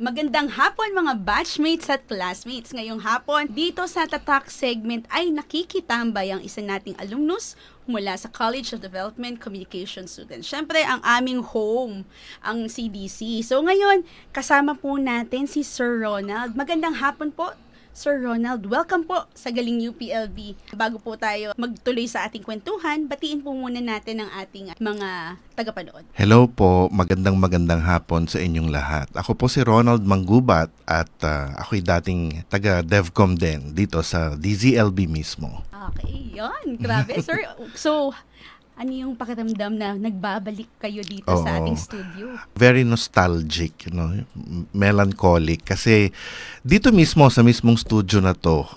Magandang hapon mga batchmates at classmates. Ngayong hapon, dito sa Tatak segment ay nakikitambay ang isa nating alumnus mula sa College of Development Communication Students. Siyempre, ang aming home, ang CDC. So ngayon, kasama po natin si Sir Ronald. Magandang hapon po, Sir Ronald. Welcome po sa Galing UPLB. Bago po tayo magtuloy sa ating kwentuhan, batiin po muna natin ang ating mga tagapanood. Hello po, magandang hapon sa inyong lahat. Ako po si Ronald Manggubat at ako'y dating taga-DevCom din dito sa DZLB mismo. Okay, yun. Grabe, sir. So, ano yung pakiramdam na nagbabalik kayo dito sa ating studio? Very nostalgic, melancholic. Kasi dito mismo, sa mismong studio na to,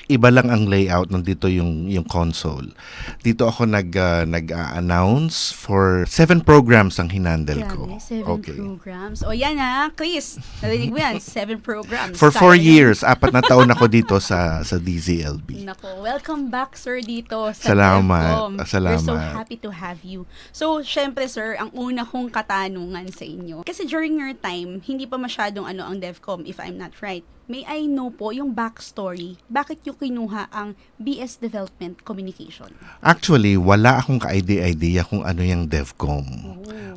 iba lang ang layout, nandito yung console. Dito ako nag-announce for 7 programs ang hinandle ko. 7 programs. O yan Chris. Narinig mo yan, 7 programs. For 4 years, 4 na taon ako dito sa DZLB. Nako, welcome back sir dito sa Salamat. DevCom. Salamat. We're so happy to have you. So, syempre sir, ang una kong katanungan sa inyo. Kasi during your time, hindi pa masyadong ang DevCom, if I'm not right. May I know po yung backstory, bakit yung kinuha ang BS Development Communication? Actually, wala akong ka-idea kung ano yung DevCom.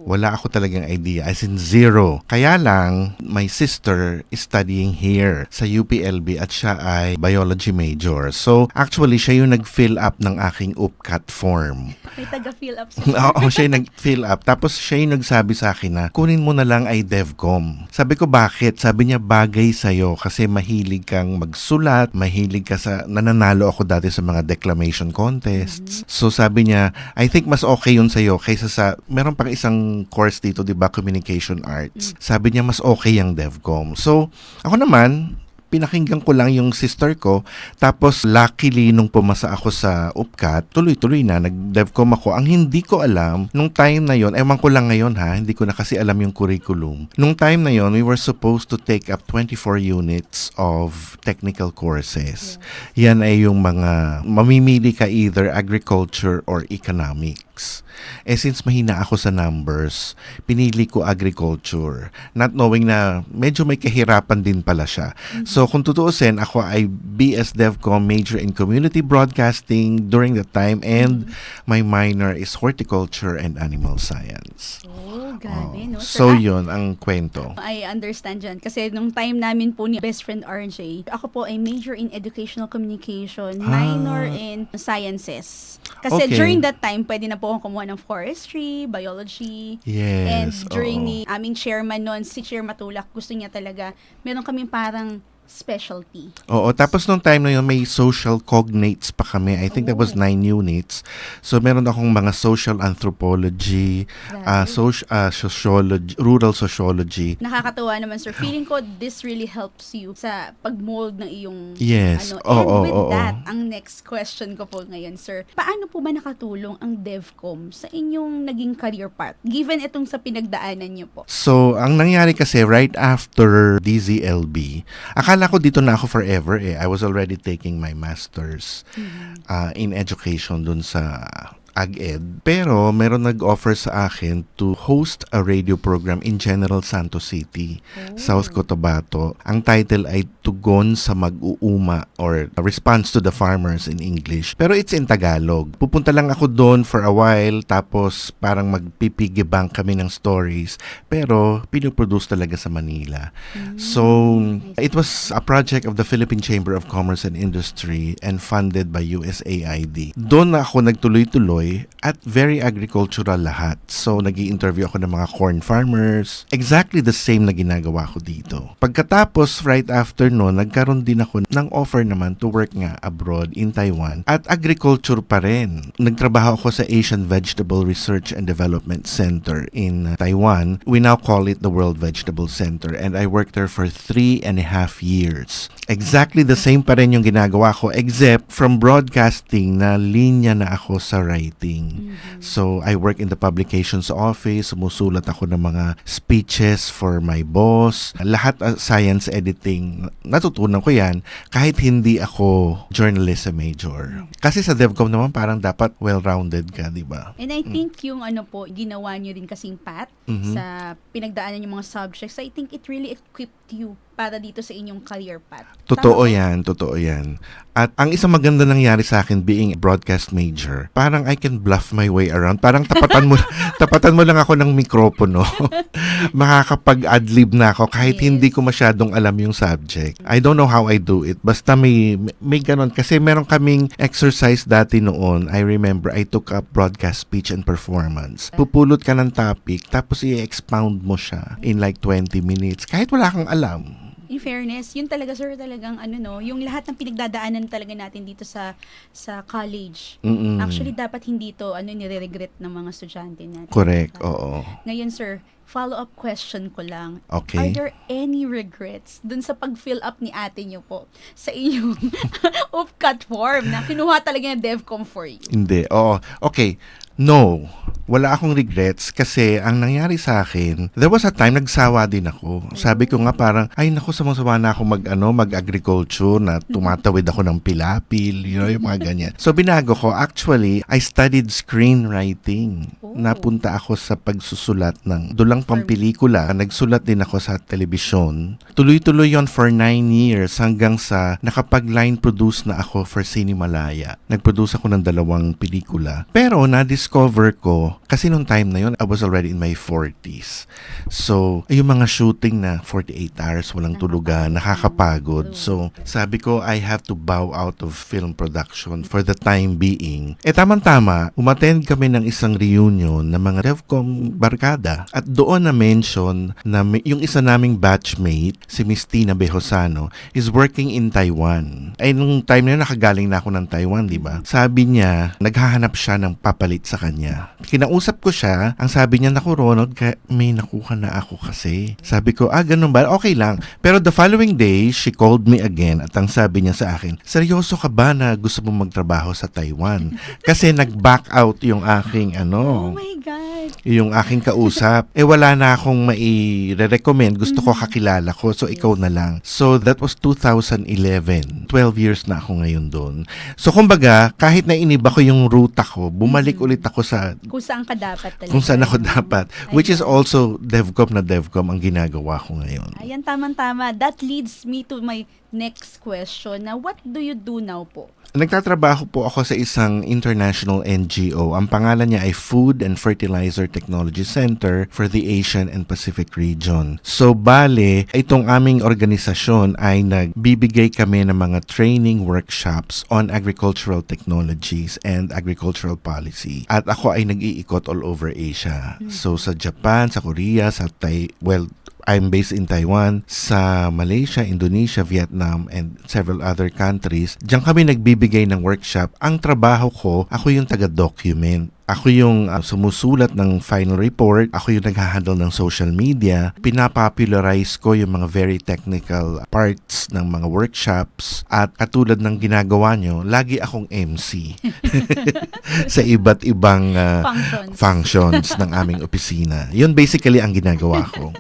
Wala ako talagang idea, as in zero. Kaya lang, my sister is studying here sa UPLB at siya ay biology major. So, actually, siya yung nag-fill up ng aking UPCAT form. May taga-fill up Oo, siya yung nag-fill up. Tapos siya yung nagsabi sa akin na, kunin mo na lang ay DevCom. Sabi ko, bakit? Sabi niya, bagay sa'yo kasi mahilig kang magsulat, mahilig ka sa, nananalo ako dati sa mga declamation contests. So sabi niya, I think mas okay yun sa'yo kaysa sa, meron pang isang course dito, di ba, Communication Arts. Sabi niya, mas okay yung DevCom. So, ako naman, pinakinggan ko lang yung sister ko. Tapos, luckily, nung pumasa ako sa UPCAT, tuloy-tuloy na, nag-DevCom ako. Ang hindi ko alam, nung time na yon, ewan ko lang ngayon hindi ko na kasi alam yung curriculum. Nung time na yon, we were supposed to take up 24 units of technical courses. Yan ay yung mga, mamimili ka either agriculture or economics. Since mahina ako sa numbers, pinili ko agriculture. Not knowing na medyo may kahirapan din pala siya. So kung tutuusin, ako ay BS DevCom major in community broadcasting during that time and my minor is horticulture and animal science. Oh, grabe, no? So yun ang kwento. I understand dyan. Kasi nung time namin po ni best friend RJ, ako po ay major in educational communication, minor in sciences. Kasi during that time, pwede na po akong kumuha ng forestry, biology. Yes. And during ni aming chairman noon, si Chair Matulak, gusto niya talaga, meron kaming parang specialty. Oo, tapos nung time na yun, may social cognates pa kami. I think that was 9 units. So, meron akong mga social anthropology, sociology, rural sociology. Nakakatawa naman, sir. Feeling ko, this really helps you sa pag-mold ng iyong Yes. And with that, ang next question ko po ngayon, sir. Paano po ba nakatulong ang DevCom sa inyong naging career path? Given itong sa pinagdaanan niyo po. So, ang nangyari kasi right after DZLB, akala ko dito na ako forever I was already taking my master's in education dun sa AgEd. Pero meron nag-offer sa akin to host a radio program in General Santos City, South Cotabato. Ang title ay Tugon sa Mag-uuma or Response to the Farmers in English. Pero it's in Tagalog. Pupunta lang ako doon for a while tapos parang magpipigibang kami ng stories. Pero pinuproduce talaga sa Manila. So, it was a project of the Philippine Chamber of Commerce and Industry and funded by USAID. Doon na ako nagtuloy-tuloy at very agricultural lahat. So, nag-i-interview ako ng mga corn farmers. Exactly the same na ginagawa ko dito. Pagkatapos, right after noon, nagkaroon din ako ng offer naman to work nga abroad in Taiwan. At agriculture pa rin. Nagtrabaho ako sa Asian Vegetable Research and Development Center in Taiwan. We now call it the World Vegetable Center. And I worked there for 3.5 years. Exactly the same pa rin yung ginagawa ko except from broadcasting na linya na ako sa writing. writing. So, I work in the publications office, sumusulat ako ng mga speeches for my boss. Lahat science editing, natutunan ko yan kahit hindi ako journalism major. Kasi sa DevCom naman parang dapat well-rounded ka, di ba? And I think yung ginawa nyo rin kasing path sa pinagdaanan yung mga subjects, I think it really equipped you para dito sa inyong career path. Totoo Tama ba? totoo yan. At ang isang maganda nangyari sa akin being a broadcast major, parang I can bluff my way around. Parang tapatan mo lang ako ng mikropono. Makakapag-adlib na ako kahit Yes. hindi ko masyadong alam yung subject. I don't know how I do it. Basta may ganon. Kasi meron kaming exercise dati noon. I remember I took up broadcast speech and performance. Pupulot ka ng topic, tapos i-expound mo siya in like 20 minutes. Kahit wala kang alam. In fairness, yun talaga sir, talagang yung lahat ng pinagdadaanan talaga natin dito sa college. Mm-mm. Actually, dapat hindi to nire-regret ng mga estudyante natin. Correct, oo. Ngayon sir, follow-up question ko lang. Okay. Are there any regrets dun sa pag-fill up ni ate nyo po sa inyong UPCAT form na kinuha talaga ng DevCom for you? Hindi. Oo. Okay. No. Wala akong regrets kasi ang nangyari sa akin, there was a time nagsawa din ako. Sabi ko nga parang, ay naku, sawa na ako mag-agriculture na tumatawid ako ng pilapil, yung mga ganyan. So binago ko, actually, I studied screenwriting. Oh. Napunta ako sa pagsusulat ng dulang pampelikula. Nagsulat din ako sa telebisyon. Tuloy-tuloy yon for 9 years hanggang sa nakapag-line produce na ako for Cinemalaya. Nag-produce ako ng 2 pelikula. Pero na-discover ko, kasi nung time na yon I was already in my 40s. So, yung mga shooting na 48 hours, walang tulugan, nakakapagod. So, sabi ko, I have to bow out of film production for the time being. Tamang-tama, umattend kami ng isang reunion ng mga DevCom barkada. At doon na-mention na yung isa naming batchmate, si Miss Tina Behosano, is working in Taiwan. Ay, nung time na yun, nakagaling na ako ng Taiwan, di ba? Sabi niya, naghahanap siya ng papalit sa kanya. Kinausap ko siya, ang sabi niya, naku Ronald, may nakuha na ako kasi. Sabi ko, ganun ba? Okay lang. Pero the following day, she called me again at ang sabi niya sa akin, seryoso ka ba na gusto mong magtrabaho sa Taiwan? Kasi nag-back out yung aking Oh my God! yung aking kausap. Wala na akong mai-recommend. Gusto ko kakilala ko. So, ikaw na lang. So, that was 2011. 12 years na ako ngayon doon. So, kumbaga, kahit na iniba ko yung ruta ko, bumalik ulit ako sa Kung saan ka dapat talaga. kung saan ako dapat. Which is also DevCom na DevCom ang ginagawa ko ngayon. Ayan, tamang-tama. That leads me to my next question. Now, what do you do now po? Nagtatrabaho po ako sa isang international NGO. Ang pangalan niya ay Food and Fertilizer Technology Center for the Asian and Pacific Region. So, bale, itong aming organisasyon ay nagbibigay kami ng mga training workshops on agricultural technologies and agricultural policy. At ako ay nag-iikot all over Asia. So, sa Japan, sa Korea, sa I'm based in Taiwan, sa Malaysia, Indonesia, Vietnam, and several other countries. Diyan kami nagbibigay ng workshop. Ang trabaho ko, ako yung taga-document. Ako yung sumusulat ng final report. Ako yung nag-handle ng social media. Pinapopularize ko yung mga very technical parts ng mga workshops. At katulad ng ginagawa nyo, lagi akong MC sa iba't ibang functions ng aming opisina. Yun basically ang ginagawa ko.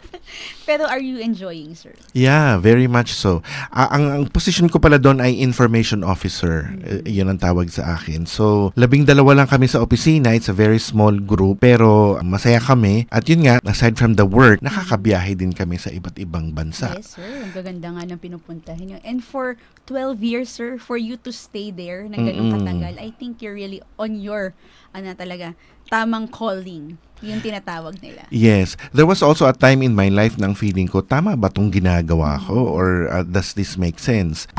Pero are you enjoying, sir? Yeah, very much so. Ang position ko pala doon ay information officer. Yun ang tawag sa akin. So, 12 lang kami sa opisina. It's a very small group. Pero masaya kami. At yun nga, aside from the work, nakakabiyahe din kami sa iba't ibang bansa. Yes, sir. Ang gaganda nga ng pinupuntahan nyo. And for 12 years, sir, for you to stay there na ganun katagal, I think you're really on your, tamang calling. Yung tinatawag nila. Yes. There was also a time in my life nang feeling ko, tama ba itong ginagawa ko? Or does this make sense?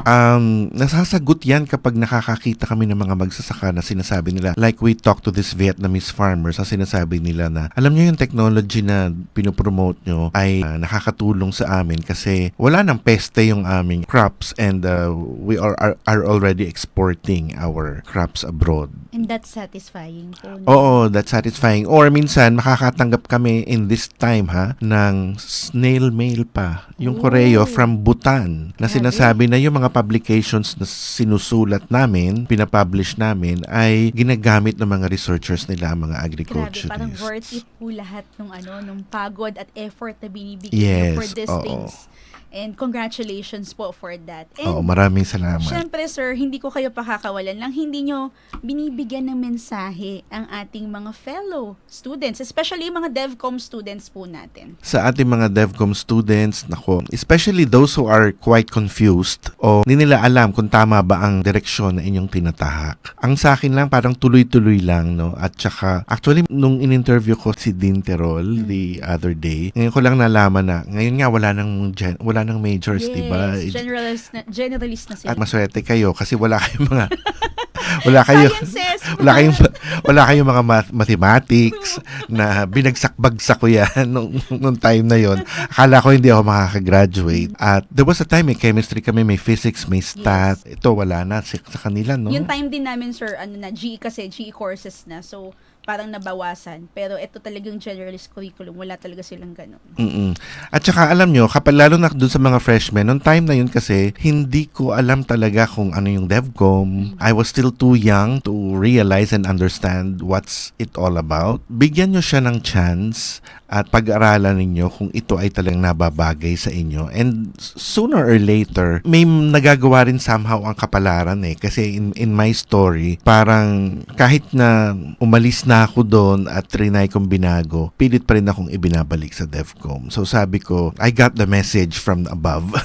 Nasasagot yan kapag nakakakita kami ng mga magsasaka na sinasabi nila, like we talk to this Vietnamese farmers, ang sinasabi nila na, alam nyo yung technology na pinopromote nyo ay nakakatulong sa amin kasi wala nang peste yung aming crops and we are already exporting our crops abroad. And that's satisfying po. No? Oo, that's at satisfying. Or minsan, makakatanggap kami in this time ng snail mail pa. Yung Correo from Bhutan na Grabe. sinasabi na yung mga publications na sinusulat namin, pinapublish namin, ay ginagamit ng mga researchers nila, mga Grabe, agriculturists. parang worth it po lahat nung pagod at effort na binibigay Yes, niyo for these oo. things. And congratulations po for that. Oo, And maraming salamat. syempre sir, hindi ko kayo pakakawalan lang hindi nyo binibigyan ng mensahe ang ating mga fellow students, especially yung mga DevCom students po natin. Sa ating mga DevCom students, nako, especially those who are quite confused o hindi nila alam kung tama ba ang direksyon na inyong tinatahak. Ang sa akin lang, parang tuloy-tuloy lang, no? At saka, actually, nung in-interview ko si Dean Terol the other day, ngayon ko lang nalaman na, ngayon nga, wala nang majors, Yes, diba? generalist na sila. At maswerte kayo kasi wala kayong mga wala kayo Sciences! wala kayong mga mathematics na binagsak-bagsak ko yan nung time na yon. Akala ko hindi ako makakagraduate. At there was a time may chemistry kami, may physics, may stat. Ito wala na sa kanila, no? Yung time din namin, sir, GE kasi, GE courses na. So, parang nabawasan. Pero ito talagang generalist curriculum. Wala talaga silang ganun. Mm-mm. At saka alam nyo, kapag lalo na dun sa mga freshmen, nung time na yun kasi, hindi ko alam talaga kung ano yung DevCom. I was still too young to realize and understand what's it all about. Bigyan nyo siya ng chance at pag-aralan ninyo kung ito ay talagang nababagay sa inyo. And sooner or later, may nagagawa rin somehow ang kapalaran eh. Kasi in my story, parang kahit na umalis na ako doon at trinay kong binago, pilit pa rin akong ibinabalik sa DevCom. So sabi ko, I got the message from above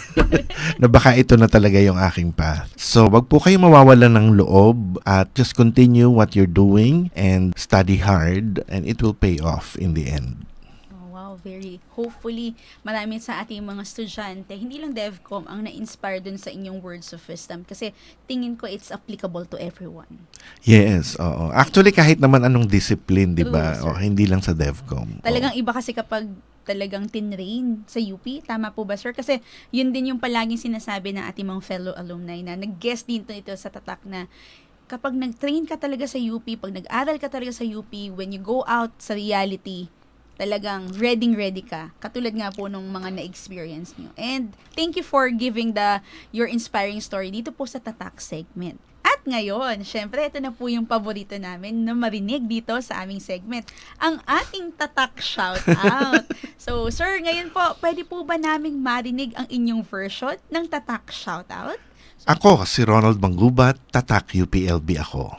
na baka ito na talaga yung aking path. So wag po kayo mawawalan ng loob at just continue what you're doing and study hard and it will pay off in the end. Very hopefully marami sa ating mga estudyante, hindi lang DevCom ang na-inspire dun sa inyong words of wisdom kasi tingin ko it's applicable to everyone. Yes, oo. Actually kahit naman anong discipline, 'di ba? True, sir. O hindi lang sa DevCom. Talagang iba kasi kapag talagang tinrain sa UP, tama po ba sir? Kasi yun din yung palaging sinasabi ng ating mga fellow alumni na nag-guest din ito sa tatak na kapag nag-train ka talaga sa UP, pag nag-aral ka talaga sa UP, when you go out sa reality, talagang ready ka. Katulad nga po nung mga na-experience nyo. And thank you for giving your inspiring story dito po sa Tatak segment. At ngayon, syempre, ito na po yung paborito namin na marinig dito sa aming segment. Ang ating Tatak Shoutout. So, sir, ngayon po, pwede po ba naming marinig ang inyong version ng Tatak Shoutout? Ako si Ronald Manggubat, Tatak UPLB ako.